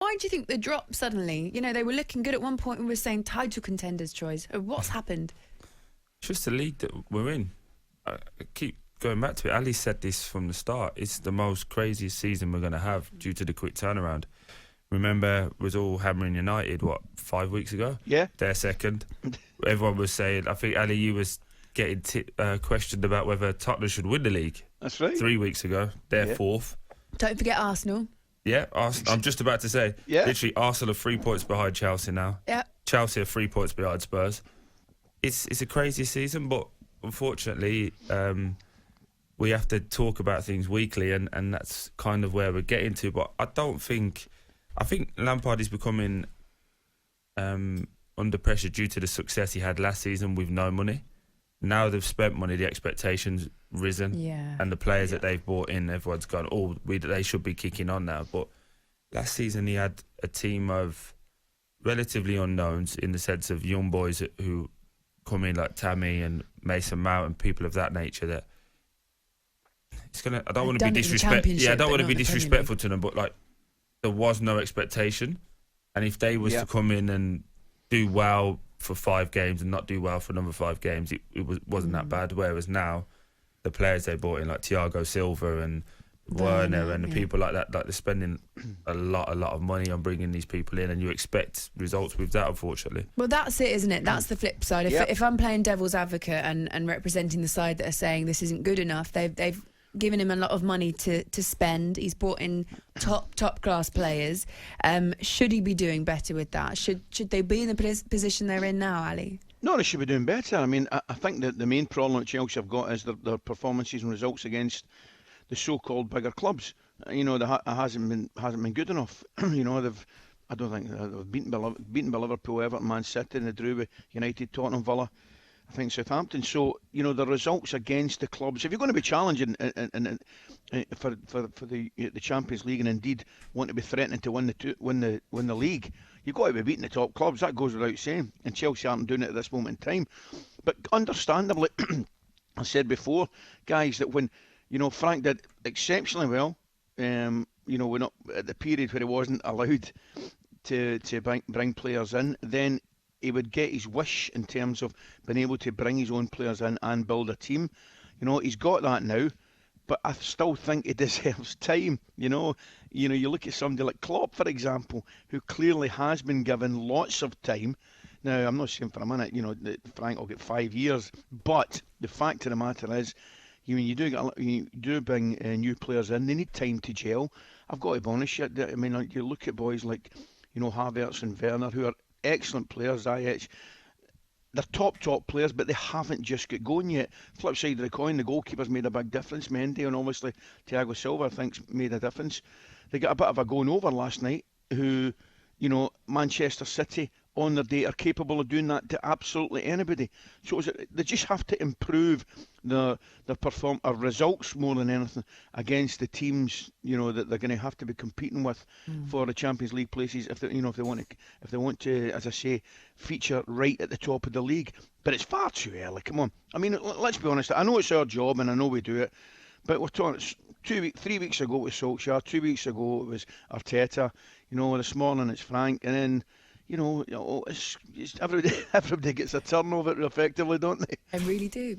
why do you think the drop suddenly? You know, they were looking good at one point and we were saying title contenders, Troyes. What's happened? It's just the league that we're in. I keep going back to it. Ali said this from the start. It's the most craziest season we're going to have due to the quick turnaround. Remember, was all hammering United, 5 weeks ago? Yeah. They're second. Everyone was saying, I think, Ali, you was getting questioned about whether Tottenham should win the league. That's right. 3 weeks ago. They're fourth. Don't forget Arsenal. Yeah, I'm just about to say, literally, Arsenal are 3 points behind Chelsea now. Yeah. Chelsea are 3 points behind Spurs. It's a crazy season, but unfortunately, we have to talk about things weekly, and that's kind of where we're getting to. But I think Lampard is becoming under pressure due to the success he had last season with no money. Now they've spent money, the expectations risen, and the players that they've brought in, everyone's gone, they should be kicking on now. But last season he had a team of relatively unknowns in the sense of young boys who come in like Tammy and Mason Mount and people of that nature. That it's gonna. I don't want to be disrespectful. Yeah, I don't want to be disrespectful to them, but like there was no expectation, and if they was to come in and do well for 5 games and not do well for another 5 games, it wasn't that bad. Whereas now, the players they brought in, like Thiago Silva and Werner and the people like that, like they're spending a lot of money on bringing these people in, and you expect results with that, unfortunately. Well, that's it, isn't it? That's the flip side. If I'm playing devil's advocate and representing the side that are saying this isn't good enough, they've given him a lot of money to spend. He's brought in top class players. Should he be doing better with that? Should they be in the position they're in now, Ali? No, they should be doing better. I mean, I think that the main problem that Chelsea have got is their performances and results against the so-called bigger clubs. You know, that hasn't been good enough. You know, I don't think they've beaten by Liverpool, Everton, Man City, and they drew with United, Tottenham, Villa, I think Southampton. So, you know, the results against the clubs, if you're going to be challenging for the Champions League and indeed want to be threatening to win the league, you've got to be beating the top clubs. That goes without saying. And Chelsea aren't doing it at this moment in time. But understandably, I said before, guys, that when, you know, Frank did exceptionally well, you know, we're not at the period where he wasn't allowed to bring players in, then he would get his wish in terms of being able to bring his own players in and build a team. You know, he's got that now, but I still think he deserves time. You know, you look at somebody like Klopp, for example, who clearly has been given lots of time. Now, I'm not saying for a minute, you know, that Frank will get 5 years, but the fact of the matter is, you do bring new players in. They need time to gel. I've got to be honest. I mean, you look at boys like, you know, Havertz and Werner, who are excellent players. They're top players, but they haven't just got going yet. Flip side of the coin, the goalkeeper's made a big difference. Mendy and obviously Thiago Silva, I think, made a difference. They got a bit of a going over last night. Who, you know, Manchester City on their day are capable of doing that to absolutely anybody. So they just have to improve their results more than anything against the teams, you know, that they're going to have to be competing with for the Champions League places if they want to, as I say, feature right at the top of the league. But it's far too early. Come on. I mean, let's be honest. I know it's our job and I know we do it, but we're talking 3 weeks ago it was Solskjaer, 2 weeks ago it was Arteta. You know, this morning it's Frank, and then, you know, it's everybody gets a turn of it effectively, don't they? They really do.